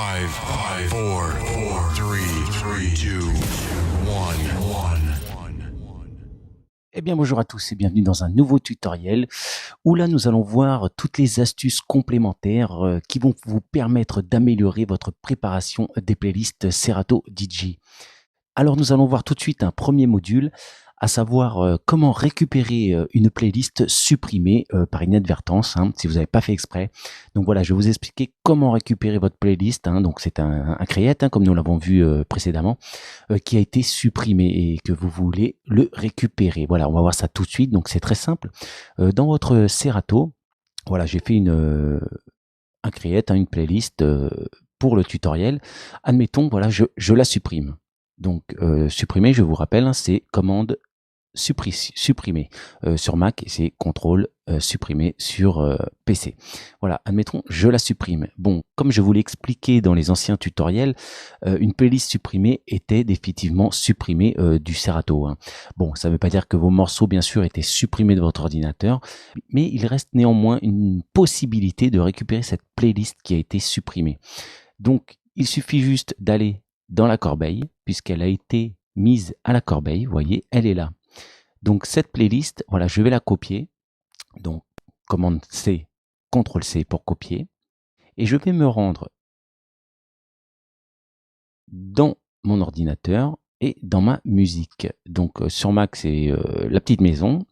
5, 4, 3, 2, 1. Eh bien bonjour à tous et bienvenue dans un nouveau tutoriel où là nous allons voir toutes les astuces complémentaires qui vont vous permettre d'améliorer votre préparation des playlists Serato DJ. Alors nous allons voir tout de suite un premier module, à savoir comment récupérer une playlist supprimée par inadvertance, si vous n'avez pas fait exprès. Donc voilà, je vais vous expliquer comment récupérer votre playlist. Donc c'est un create, comme nous l'avons vu précédemment, qui a été supprimé et que vous voulez le récupérer. Voilà, on va voir ça tout de suite. Donc c'est très simple. Dans votre Serato, voilà, j'ai fait un create, une playlist pour le tutoriel. Admettons, voilà, je la supprime. Donc supprimer, je vous rappelle, c'est commande supprimer sur Mac, et c'est contrôle supprimer sur PC. Voilà, admettons, je la supprime. Bon, comme je vous l'ai expliqué dans les anciens tutoriels, une playlist supprimée était définitivement supprimée du Serato. Bon, ça ne veut pas dire que vos morceaux, bien sûr, étaient supprimés de votre ordinateur, mais il reste néanmoins une possibilité de récupérer cette playlist qui a été supprimée. Donc, il suffit juste d'aller dans la corbeille, puisqu'elle a été mise à la corbeille, vous voyez, elle est là. Donc cette playlist, voilà, je vais la copier. Donc commande C, CTRL C pour copier. Et je vais me rendre dans mon ordinateur et dans ma musique. Donc sur Mac, c'est la petite maison.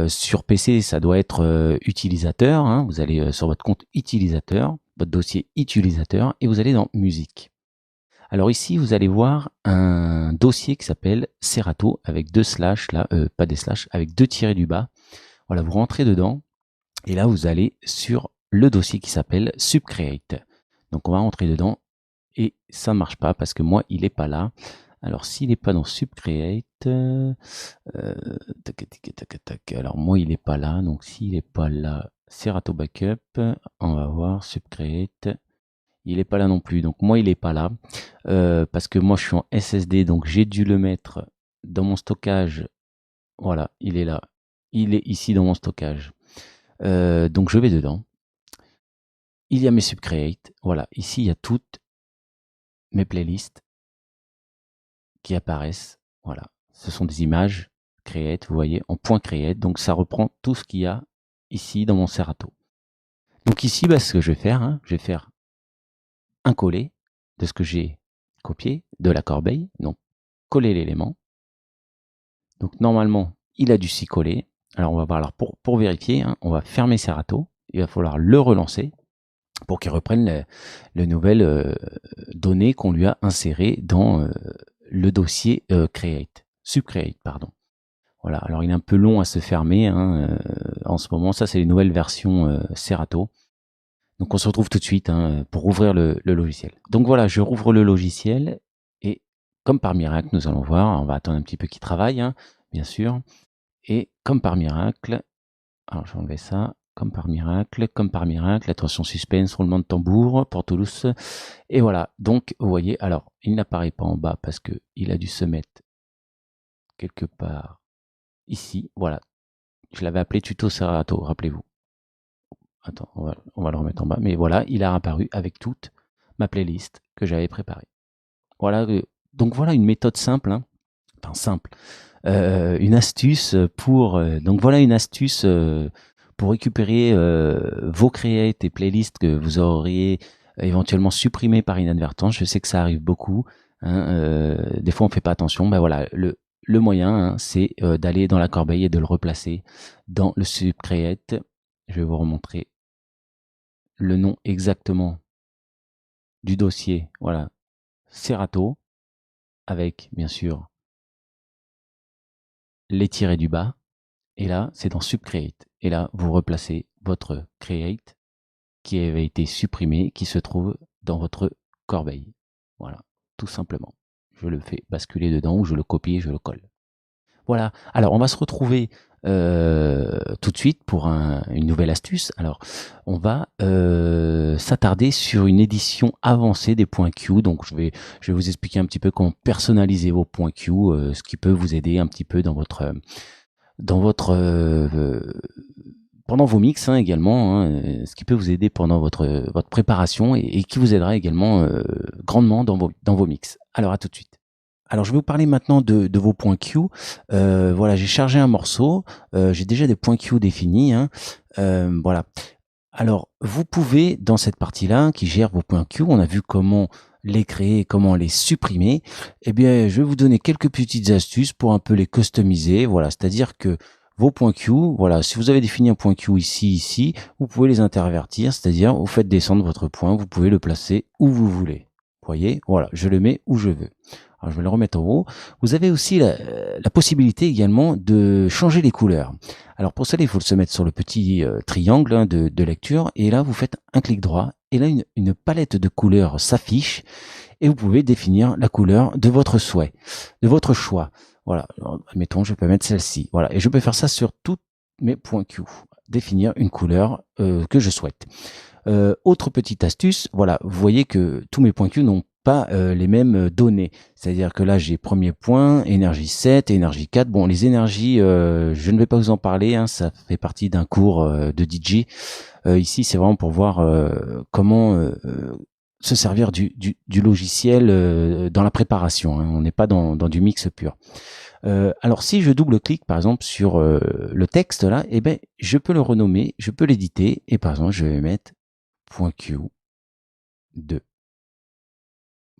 Sur PC, ça doit être utilisateur. Vous allez sur votre compte utilisateur, votre dossier utilisateur, et vous allez dans musique. Alors ici, vous allez voir un dossier qui s'appelle Serato avec deux slash, là, pas des slash, avec deux tirés du bas. Voilà, vous rentrez dedans et là, vous allez sur le dossier qui s'appelle Subcreate. Donc on va rentrer dedans et ça marche pas parce que moi, il est pas là. Alors s'il n'est pas dans Subcreate, alors moi, il est pas là. Donc s'il n'est pas là, Serato Backup, on va voir Subcreate. Il est pas là non plus, donc moi il est pas là parce que moi je suis en SSD, donc j'ai dû le mettre dans mon stockage. Voilà, il est là, il est ici dans mon stockage. Donc je vais dedans. Il y a mes subcreate. Voilà, ici il y a toutes mes playlists qui apparaissent. Voilà, ce sont des images create, vous voyez, en point create. Donc ça reprend tout ce qu'il y a ici dans mon Serato. Donc ici, ce que je vais faire, je vais faire un coller de ce que j'ai copié de la corbeille. Donc coller l'élément. Donc normalement, il a dû s'y coller. Alors on va voir, alors pour vérifier, on va fermer Serato. Il va falloir le relancer pour qu'il reprenne les nouvelles données qu'on lui a insérées dans le dossier create, subcreate, pardon. Voilà, alors il est un peu long à se fermer en ce moment. Ça, c'est les nouvelles versions Serato. Donc on se retrouve tout de suite pour ouvrir le logiciel. Donc voilà, je rouvre le logiciel et comme par miracle, nous allons voir, on va attendre un petit peu qu'il travaille, bien sûr. Et comme par miracle, alors je vais enlever ça, comme par miracle, attention suspense, roulement de tambour, Portolus, et voilà. Donc vous voyez, alors il n'apparaît pas en bas parce que il a dû se mettre quelque part ici, voilà. Je l'avais appelé tuto Serato, rappelez-vous. Attends, on va le remettre en bas. Mais voilà, il a apparu avec toute ma playlist que j'avais préparée. Voilà, donc voilà une méthode simple, enfin simple, une astuce pour donc voilà une astuce pour récupérer vos creates et playlists que vous auriez éventuellement supprimées par inadvertance. Je sais que ça arrive beaucoup. Des fois, on fait pas attention. Ben voilà, le moyen, c'est d'aller dans la corbeille et de le replacer dans le subcreate. Je vais vous remontrer le nom exactement du dossier. Voilà, Serato, avec bien sûr les tirés du bas. Et là, c'est dans Subcreate. Et là, vous replacez votre create qui avait été supprimé, qui se trouve dans votre corbeille. Voilà, tout simplement. Je le fais basculer dedans ou je le copie et je le colle. Voilà. Alors, on va se retrouver tout de suite pour une nouvelle astuce. Alors, on va s'attarder sur une édition avancée des points Q. Donc, je vais vous expliquer un petit peu comment personnaliser vos points Q, ce qui peut vous aider un petit peu dans votre pendant pendant vos mix également, ce qui peut vous aider pendant votre préparation et qui vous aidera également grandement dans vos mix. Alors à tout de suite. Alors je vais vous parler maintenant de vos points Q. Voilà, j'ai chargé un morceau, j'ai déjà des points Q définis. Voilà. Alors vous pouvez dans cette partie-là qui gère vos points Q, on a vu comment les créer, comment les supprimer. Eh bien, je vais vous donner quelques petites astuces pour un peu les customiser. Voilà, c'est-à-dire que vos points Q, voilà, si vous avez défini un point Q ici, vous pouvez les intervertir, c'est-à-dire vous faites descendre votre point, vous pouvez le placer où vous voulez. Vous voyez, voilà, je le mets où je veux. Alors, je vais le remettre en haut. Vous avez aussi la possibilité également de changer les couleurs. Alors pour ça, il faut se mettre sur le petit triangle de lecture et là, vous faites un clic droit et là, une palette de couleurs s'affiche et vous pouvez définir la couleur de votre souhait, de votre choix. Voilà, alors, admettons, je peux mettre celle-ci. Voilà, et je peux faire ça sur tous mes points Q. Définir une couleur que je souhaite. Autre petite astuce, voilà, vous voyez que tous mes points Q n'ont pas les mêmes données. C'est-à-dire que là, j'ai premier point, énergie 7, énergie 4. Bon, les énergies, je ne vais pas vous en parler, ça fait partie d'un cours de DJ. Ici, c'est vraiment pour voir comment se servir du logiciel dans la préparation. On n'est pas dans du mix pur. Alors si je double-clique par exemple sur le texte là, eh ben je peux le renommer, je peux l'éditer et par exemple je vais mettre point Q 2.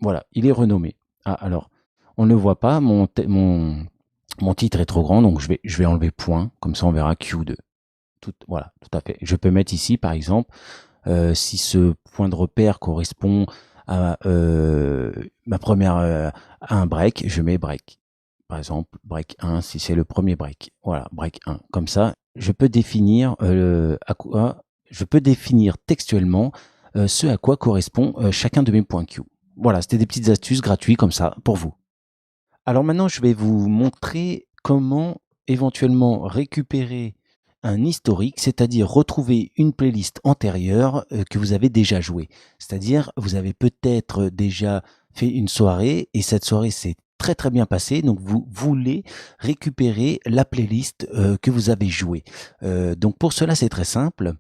Voilà, il est renommé. Ah alors, on ne le voit pas, mon titre est trop grand, donc je vais enlever point, comme ça on verra Q2. Voilà, tout à fait. Je peux mettre ici par exemple, si ce point de repère correspond à ma première à un break, je mets break. Par exemple, break 1 si c'est le premier break. Voilà, break 1. Comme ça, je peux définir textuellement ce à quoi correspond chacun de mes points Q. Voilà, c'était des petites astuces gratuites comme ça pour vous. Alors maintenant, je vais vous montrer comment éventuellement récupérer un historique, c'est-à-dire retrouver une playlist antérieure que vous avez déjà jouée. C'est-à-dire, vous avez peut-être déjà fait une soirée et cette soirée s'est très très bien passée, donc vous voulez récupérer la playlist que vous avez jouée. Donc pour cela, c'est très simple.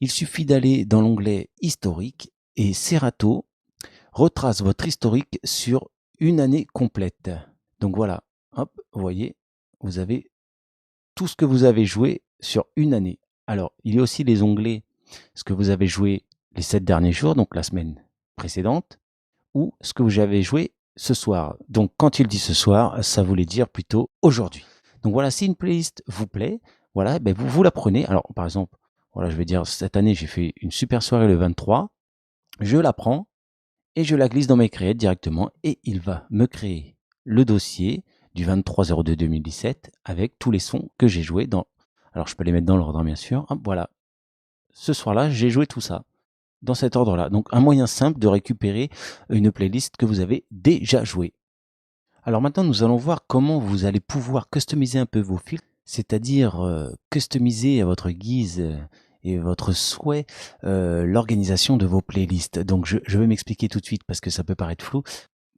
Il suffit d'aller dans l'onglet historique et Serato retrace votre historique sur une année complète. Donc voilà, hop, vous voyez, vous avez tout ce que vous avez joué sur une année. Alors, il y a aussi les onglets, ce que vous avez joué les 7 derniers jours, donc la semaine précédente, ou ce que vous avez joué ce soir. Donc, quand il dit ce soir, ça voulait dire plutôt aujourd'hui. Donc voilà, si une playlist vous plaît, voilà, ben vous la prenez. Alors, par exemple, voilà, je vais dire, cette année, j'ai fait une super soirée le 23. Je la prends et je la glisse dans mes creates directement et il va me créer le dossier du 23/02/2017 avec tous les sons que j'ai joués dans. Alors je peux les mettre dans l'ordre bien sûr. Hop, voilà. Ce soir-là, j'ai joué tout ça dans cet ordre-là. Donc un moyen simple de récupérer une playlist que vous avez déjà jouée. Alors maintenant, nous allons voir comment vous allez pouvoir customiser un peu vos filtres, c'est-à-dire customiser à votre guise et votre souhait l'organisation de vos playlists. Donc je vais m'expliquer tout de suite parce que ça peut paraître flou.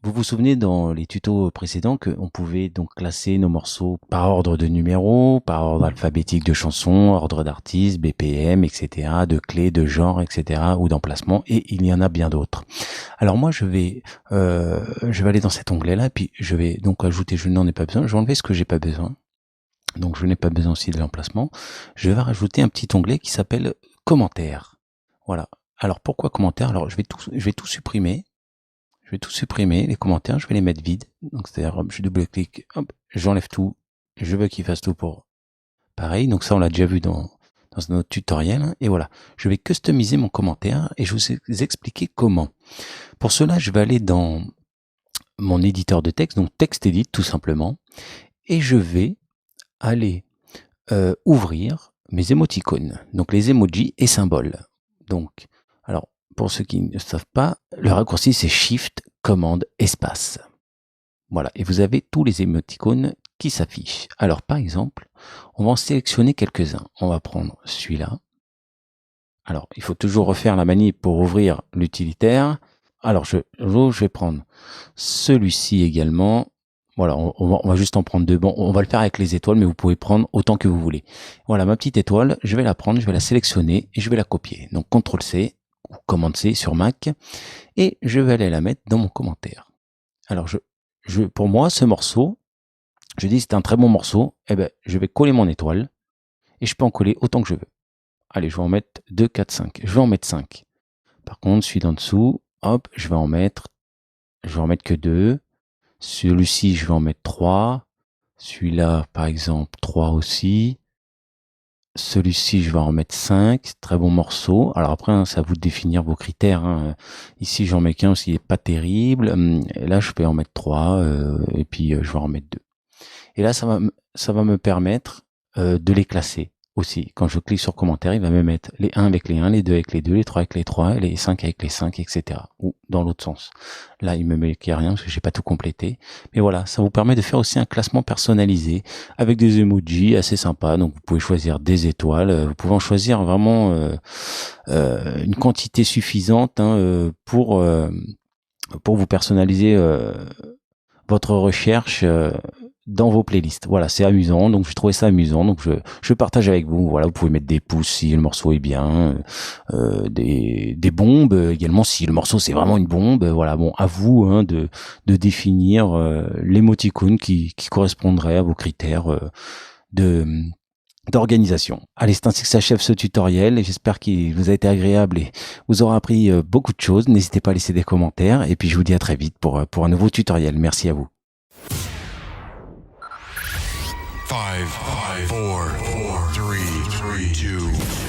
Vous vous souvenez dans les tutos précédents qu'on pouvait donc classer nos morceaux par ordre de numéros, par ordre alphabétique de chansons, ordre d'artistes, BPM, etc., de clés, de genre, etc., ou d'emplacement, et il y en a bien d'autres. Alors moi je vais aller dans cet onglet-là, puis je vais donc ajouter, je n'en ai pas besoin, je vais enlever ce que j'ai pas besoin. Donc je n'ai pas besoin aussi de l'emplacement. Je vais rajouter un petit onglet qui s'appelle commentaires. Voilà. Alors pourquoi commentaires? Alors je vais tout supprimer. Je vais tout supprimer, les commentaires, je vais les mettre vides. Donc c'est-à-dire, je double-clique, hop, j'enlève tout. Je veux qu'il fasse tout pour pareil. Donc ça, on l'a déjà vu dans un autre tutoriel. Et voilà, je vais customiser mon commentaire et je vais vous expliquer comment. Pour cela, je vais aller dans mon éditeur de texte, donc TextEdit tout simplement. Et je vais aller ouvrir mes émoticônes, donc les emojis et symboles. Donc, alors, pour ceux qui ne savent pas, le raccourci c'est Shift, Commande, Espace. Voilà, et vous avez tous les émoticônes qui s'affichent. Alors par exemple, on va en sélectionner quelques-uns. On va prendre celui-là. Alors, il faut toujours refaire la manip pour ouvrir l'utilitaire. Alors, je vais prendre celui-ci également. Voilà, on va juste en prendre 2. Bon, on va le faire avec les étoiles, mais vous pouvez prendre autant que vous voulez. Voilà, ma petite étoile, je vais la prendre, je vais la sélectionner et je vais la copier. Donc, CTRL-C ou Commande-C sur Mac et je vais aller la mettre dans mon commentaire. Alors, pour moi, ce morceau, je dis c'est un très bon morceau, eh ben, je vais coller mon étoile et je peux en coller autant que je veux. Allez, je vais en mettre 2, 4, 5. Je vais en mettre 5. Par contre, celui d'en dessous, hop, je vais en mettre que 2. Celui-ci, je vais en mettre 3. Celui-là, par exemple, 3 aussi. Celui-ci, je vais en mettre 5. Très bon morceau. Alors après, hein, c'est à vous de définir vos critères. Hein. Ici, j'en mets qu'un aussi, il n'est pas terrible. Et là, je peux en mettre 3. Et puis, je vais en mettre 2. Et là, ça va me permettre de les classer aussi. Quand je clique sur commentaire, il va me mettre les 1 avec les 1, les 2 avec les 2, les 3 avec les 3, les 5 avec les 5, etc. Ou dans l'autre sens. Là, il me met qu'il n'y a rien parce que j'ai pas tout complété. Mais voilà, ça vous permet de faire aussi un classement personnalisé avec des emojis assez sympas. Donc, vous pouvez choisir des étoiles. Vous pouvez en choisir vraiment une quantité suffisante pour vous personnaliser votre recherche dans vos playlists. Voilà, c'est amusant, donc je trouvais ça amusant, donc je partage avec vous. Voilà, vous pouvez mettre des pouces si le morceau est bien, des bombes également si le morceau c'est vraiment une bombe. Voilà, bon, à vous de définir l'émoticône qui correspondrait à vos critères d'organisation. Allez, c'est ainsi que s'achève ce tutoriel et j'espère qu'il vous a été agréable et vous aura appris beaucoup de choses. N'hésitez pas à laisser des commentaires et puis je vous dis à très vite pour un nouveau tutoriel. Merci à vous. 5, 4, 3, 2,